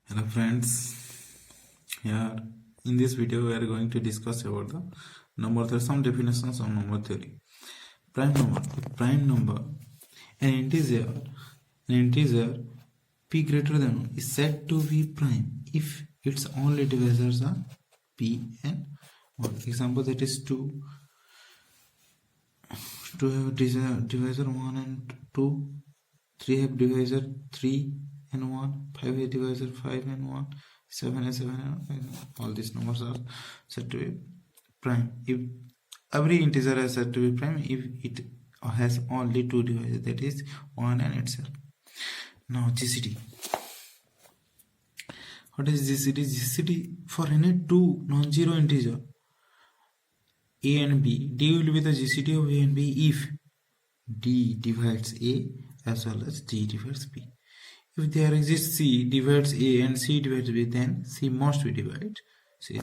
Hello friends, here in this video we are going to discuss about the number theory, some definitions of number theory. Prime number, an integer p greater than 1 is said to be prime if its only divisors are p and 1. Example, that is 2 have divisor 1 and 2, 3 have divisor 3 and 1, 5 have divisor 5 and 1, 7 and 7 and 1. All these numbers are said to be prime if every integer is said to be prime if it has only two divisors, that is 1 and itself. Now GCD. What is GCD? GCD for any two non-zero integer a and b, d will be the GCD of a and b if d divides a as well as d divides b. If there exists c divides a and c divides b, then c must be divided c.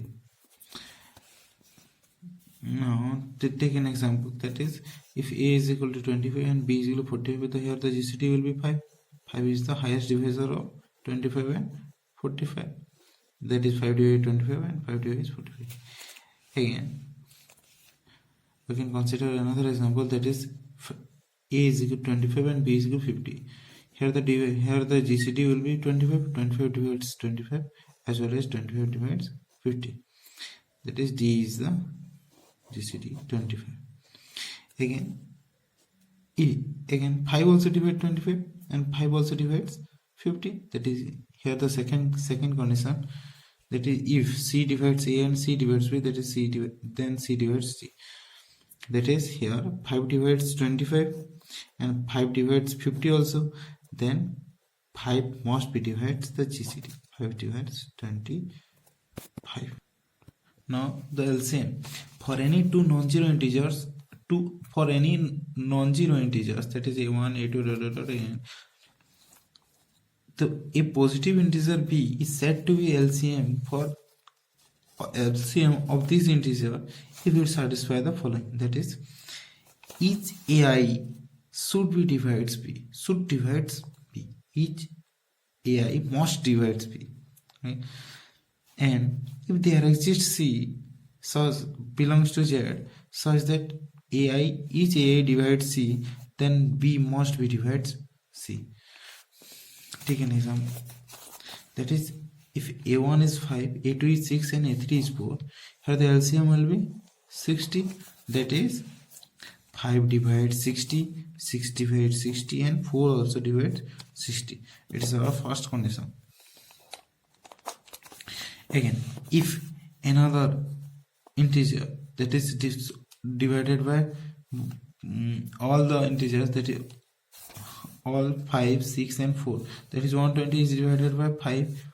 Now take an example, that is if a is equal to 25 and b is equal to 45, here the GCD will be 5. 5 is the highest divisor of 25 and 45, that is 5 divided 25 and 5 divided 45. Again we can consider another example, that is a is equal to 25 and b is equal to 50. Here the GCD will be 25 divides 25 as well as 25 divides 50, that is d is the GCD 25. Again 5 also divides 25 and 5 also divides 50, that is here the second condition, that is if c divides a and c divides b, that is then c divides c. That is here 5 divides 25 and 5 divides 50 also, then 5 must be divides the GCD. 5 divides 25. Now the LCM for any two non-zero integers, that is a1, a2, a positive integer b is said to be LCM of this integer if it satisfies the following, that is each ai should divides b. Each ai must divides b, right? And if there exists c such belongs to z such that each ai divides c, then b must be divides c. Take an example, that is if a1 is 5, a2 is 6 and a3 is 4, here the LCM will be 60, that is 5 divides 60, 6 divides 60 and 4 also divides 60. It is our first condition. Again, if another integer, that is divided by all the integers, that is all 5, 6 and 4, that is 120 is divided by 5,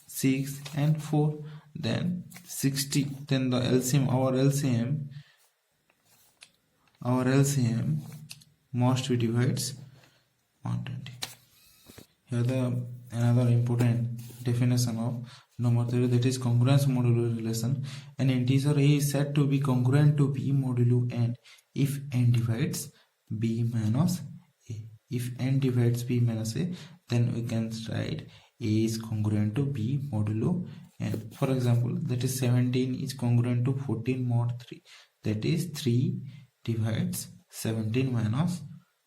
6 and 4, then 60, then the LCM, our LCM must be divides 120. Here another important definition of number theory, that is congruence modulo relation. An integer a is said to be congruent to b modulo n if n divides b minus a. If n divides b minus a, then we can write a is congruent to b modulo n. For example, that is 17 is congruent to 14 mod 3, that is 3 divides 17 minus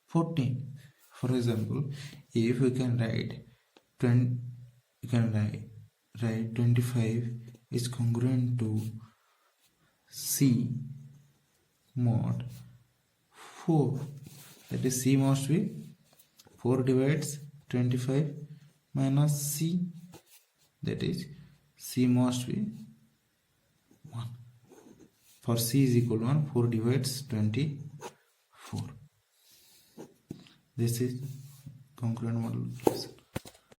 14. For example, if we can write 25 is congruent to c mod 4, that is c must be 4 divides 25 minus c, that is c must be 1. For c is equal to 1, 4 divides 24. This is congruent modulus.